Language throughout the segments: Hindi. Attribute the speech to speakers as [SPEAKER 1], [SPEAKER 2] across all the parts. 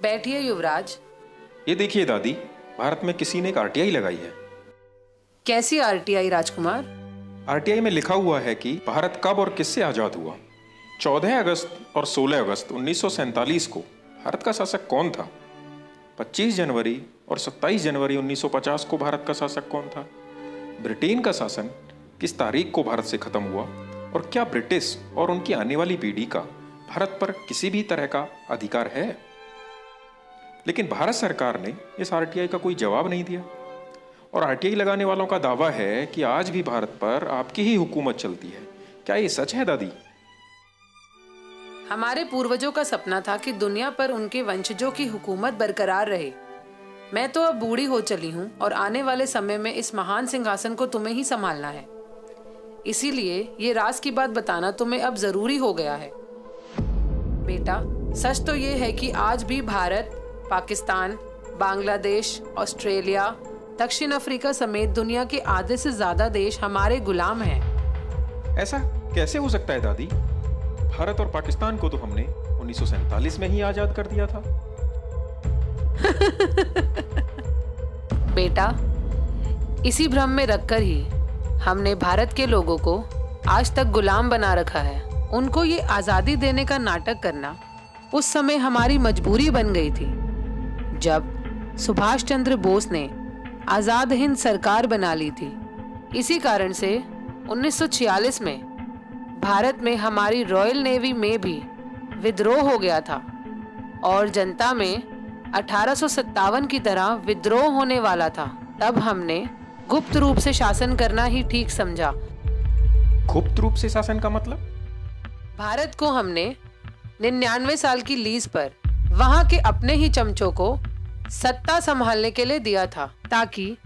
[SPEAKER 1] बैठिए युवराज।
[SPEAKER 2] ये देखिए दादी, भारत में किसी ने एक आरटीआई लगाई है।
[SPEAKER 1] कैसी आरटीआई राजकुमार?
[SPEAKER 2] आरटीआई में लिखा हुआ है कि भारत कब और किससे आजाद हुआ। 14 अगस्त और 16 अगस्त 1947 को भारत का शासक कौन था? 25 जनवरी और 27 जनवरी 1950 को भारत का शासक कौन था? ब्रिटेन का शासन किस तारीख को भारत से खत्म हुआ? और क्या ब्रिटिश और उनकी आने वाली पीढ़ी का भारत पर किसी भी तरह का अधिकार है? लेकिन भारत सरकार ने इस आरटीआई का कोई जवाब नहीं दिया और आरटीआई लगाने वालों का दावा है कि आज भी भारत पर आपकी ही हुकूमत चलती है। क्या ये सच है दादी?
[SPEAKER 1] हमारे पूर्वजों का सपना था कि दुनिया पर उनके वंशजों की हुकूमत बरकरार रहे। मैं तो अब बूढ़ी हो चली हूँ और आने वाले समय में इस महान सिंहासन को तुम्हें ही संभालना है। इसीलिए ये राज की बात बताना तुम्हें अब जरूरी हो गया है। बेटा, सच तो ये है कि आज भी भारत, पाकिस्तान, बांग्लादेश, ऑस्ट्रेलिया, दक्षिण अफ्रीका समेत दुनिया के आधे से ज्यादा देश हमारे गुलाम हैं।
[SPEAKER 2] ऐसा कैसे हो सकता है दादी? भारत और पाकिस्तान को तो हमने 1947 में ही आजाद कर दिया था।
[SPEAKER 1] बेटा, इसी भ्रम में रखकर ही हमने भारत के लोगों को आज तक गुलाम बना रखा है। उनको ये आजादी देने का नाटक करना उस समय हमारी मजबूरी बन गई थी, जब सुभाष चंद्र बोस ने आजाद हिंद सरकार बना ली थी। इसी कारण से 1946 में भारत में हमारी रॉयल नेवी में भी विद्रोह हो गया था और जनता में 1857 की तरह विद्रोह होने वाला था। तब हमने गुप्त रूप से शासन करना ही ठीक समझा।
[SPEAKER 2] गुप्त रूप से शासन का मतलब?
[SPEAKER 1] भारत को हमने 99 साल की लीज पर वहां के अपने ही चमचों को सत्ता संभालने के लिए दिया था, ताकि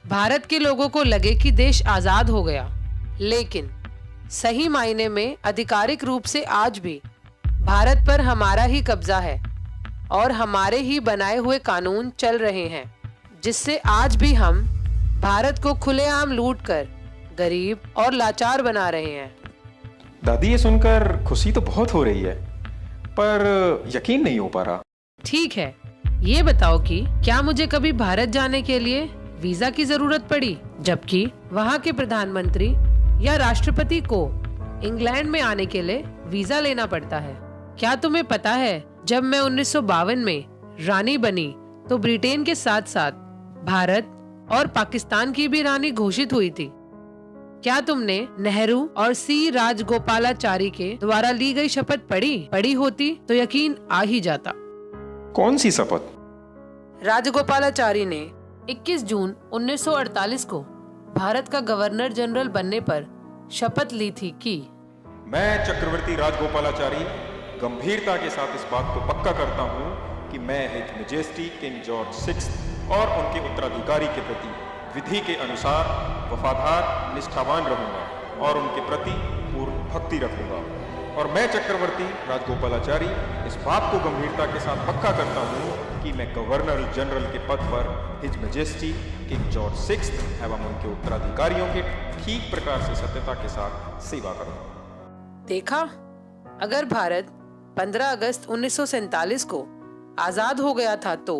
[SPEAKER 1] भारत के लोगों को लगे कि देश आजाद हो गया। लेकिन सही मायने में आधिकारिक रूप से आज भी भारत पर हमारा ही कब्जा है और हमारे ही बनाए हुए कानून चल रहे हैं, जिससे आज भी हम भारत को खुलेआम लूटकर गरीब और लाचार बना रहे हैं।
[SPEAKER 2] दादी, ये सुनकर खुशी तो बहुत हो रही है, पर यकीन नहीं हो पा रहा।
[SPEAKER 1] ठीक है, ये बताओ कि क्या मुझे कभी भारत जाने के लिए वीजा की जरूरत पड़ी, जबकि वहाँ के प्रधानमंत्री या राष्ट्रपति को इंग्लैंड में आने के लिए वीजा लेना पड़ता है? क्या तुम्हें पता है, जब मैं 1952 में रानी बनी तो ब्रिटेन के साथ साथ भारत और पाकिस्तान की भी रानी घोषित हुई थी। क्या तुमने नेहरू और सी राजगोपालाचारी के द्वारा ली गई शपथ पढ़ी होती तो यकीन आ ही जाता।
[SPEAKER 2] कौन सी शपथ?
[SPEAKER 1] राजगोपालाचारी ने 21 जून 1948 को भारत का गवर्नर जनरल बनने पर शपथ ली थी कि
[SPEAKER 2] मैं चक्रवर्ती राजगोपालाचारी गंभीरता के साथ इस बात को पक्का करता हूँ कि मैं हिज मैजेस्टी किंग जॉर्ज 6 और उनके उत्तराधिकारी के प्रति विधि के अनुसार वफादार, निष्ठावान रहूंगा और उनके प्रति पूर्ण भक्ति रखूंगा। और मैं चक्रवर्ती राजगोपालाचारी इस बात को गंभीरता के साथ पक्का करता हूँ कि मैं गवर्नर जनरल के पद पर हिज मैजेस्टी किंग जॉर्ज 6 एवं उनके उत्तराधिकारियों के ठीक प्रकार से सत्यता के साथ सेवा करूंगा।
[SPEAKER 1] देखा, अगर भारत 15 अगस्त 1947 को आजाद हो गया था तो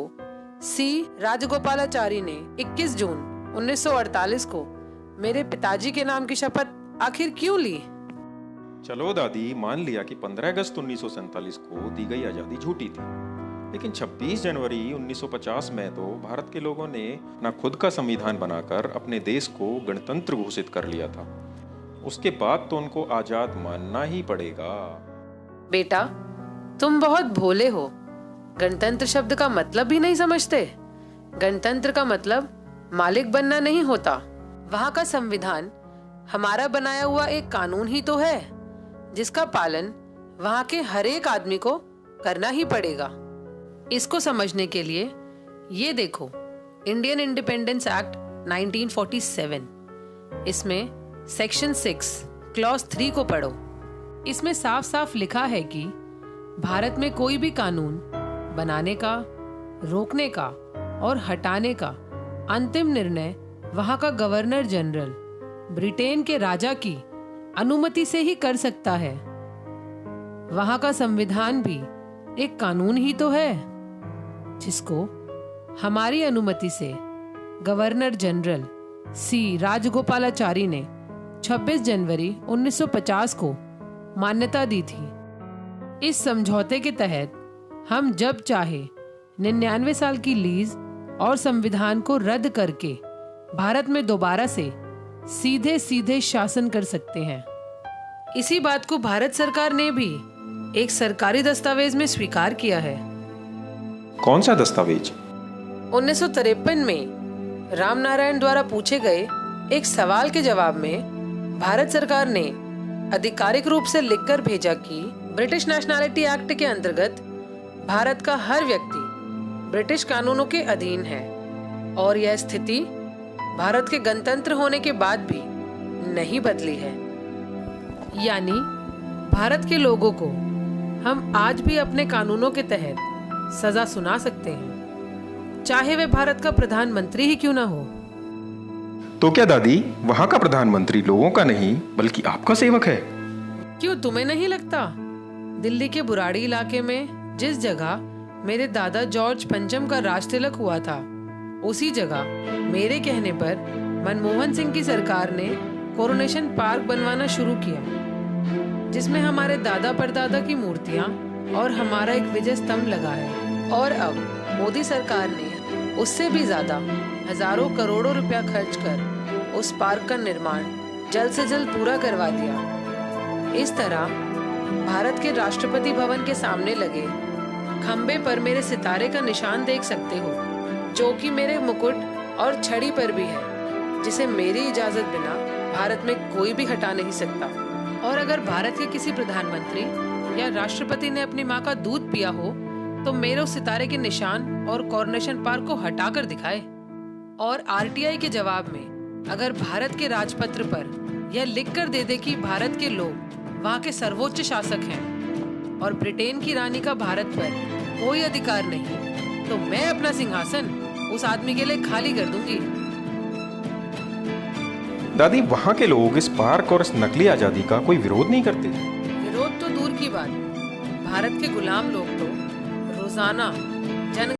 [SPEAKER 1] सी राजगोपालाचारी ने 21 जून 1948 को मेरे पिताजी के नाम की शपथ आखिर क्यों ली?
[SPEAKER 2] चलो दादी, मान लिया कि 15 अगस्त 1947 को दी गई आजादी झूठी थी, लेकिन 26 जनवरी 1950 में तो भारत के लोगों ने ना खुद का संविधान बनाकर अपने देश को गणतंत्र घोषित कर लिया था। उसके बाद तो उनको आजाद मानना ही पड़ेगा।
[SPEAKER 1] बेटा, तुम बहुत भोले हो। गणतंत्र शब्द का मतलब भी नहीं समझते। गणतंत्र का मतलब मालिक बनना नहीं होता। वहाँ का संविधान हमारा बनाया हुआ एक कानून ही तो है, जिसका पालन वहाँ के हर एक आदमी को करना ही पड़ेगा। इसको समझने के लिए ये देखो, इंडियन इंडिपेंडेंस एक्ट 1947, इसमें सेक्शन 6 क्लॉज 3 को पढ़ो। इसमें साफ साफ लिखा है कि भारत में कोई भी कानून बनाने का, रोकने का और हटाने का अंतिम निर्णय वहाँ का गवर्नर जनरल ब्रिटेन के राजा की अनुमति से ही कर सकता है। वहाँ का संविधान भी एक कानून ही तो है। जिसको हमारी अनुमति से गवर्नर जनरल सी राजगोपालाचारी ने 26 जनवरी 1950 को मान्यता दी थी। इस समझौते के तहत हम जब चाहे 99 साल की लीज और संविधान को रद्द करके भारत में दोबारा से सीधे सीधे शासन कर सकते हैं। इसी बात को भारत सरकार ने भी एक सरकारी दस्तावेज में स्वीकार किया है।
[SPEAKER 2] कौन सा दस्तावेज?
[SPEAKER 1] 1953 में रामनारायण द्वारा पूछे गए एक सवाल के जवाब में भारत सरकार ने आधिकारिक रूप से लिखकर भेजा कि ब्रिटिश नेशनैलिटी एक्ट के अंतर्गत भारत का हर व्यक्ति ब्रिटिश कानूनों के अधीन है और यह स्थिति भारत के गणतंत्र होने के बाद भी नहीं बदली है। यानी भारत के लोगों को हम आज भी अपने कानूनों के तहत सजा सुना सकते हैं, चाहे वे भारत का प्रधानमंत्री ही क्यों ना हो।
[SPEAKER 2] तो क्या दादी, वहां का प्रधानमंत्री लोगों का नहीं बल्कि आपका सेवक है?
[SPEAKER 1] क्यों, तुम्हें नहीं लगता? दिल्ली के बुराड़ी इलाके में जिस जगह मेरे दादा जॉर्ज पंचम का राज तिलक हुआ था, उसी जगह मेरे कहने पर मनमोहन सिंह की सरकार ने कोरोनेशन पार्क बनवाना शुरू किया, जिसमें हमारे दादा परदादा की मूर्तियां और हमारा एक विजय स्तंभ लगा है। और अब मोदी सरकार ने उससे भी ज्यादा हजारों करोड़ों रुपया खर्च कर उस पार्क का निर्माण जल्द से जल्द पूरा करवा दिया। इस तरह भारत के राष्ट्रपति भवन के सामने लगे खंबे पर मेरे सितारे का निशान देख सकते हो, जो कि मेरे मुकुट और छड़ी पर भी है, जिसे मेरी इजाजत बिना भारत में कोई भी हटा नहीं सकता। और अगर भारत के किसी प्रधानमंत्री या राष्ट्रपति ने अपनी माँ का दूध पिया हो तो मेरे उस सितारे के निशान और कोरोनेशन पार्क को हटाकर दिखाए। और आरटीआई के जवाब में अगर भारत के राजपत्र पर यह लिख कर दे दे कि भारत के लोग वहाँ के सर्वोच्च शासक हैं और ब्रिटेन की रानी का भारत पर कोई अधिकार नहीं, तो मैं अपना सिंहासन उस आदमी के लिए खाली कर दूंगी।
[SPEAKER 2] दादी, वहाँ के लोग इस पार्क और इस नकली आजादी का कोई विरोध नहीं करते?
[SPEAKER 1] विरोध तो दूर की बात, भारत के गुलाम लोग तो रोजाना जन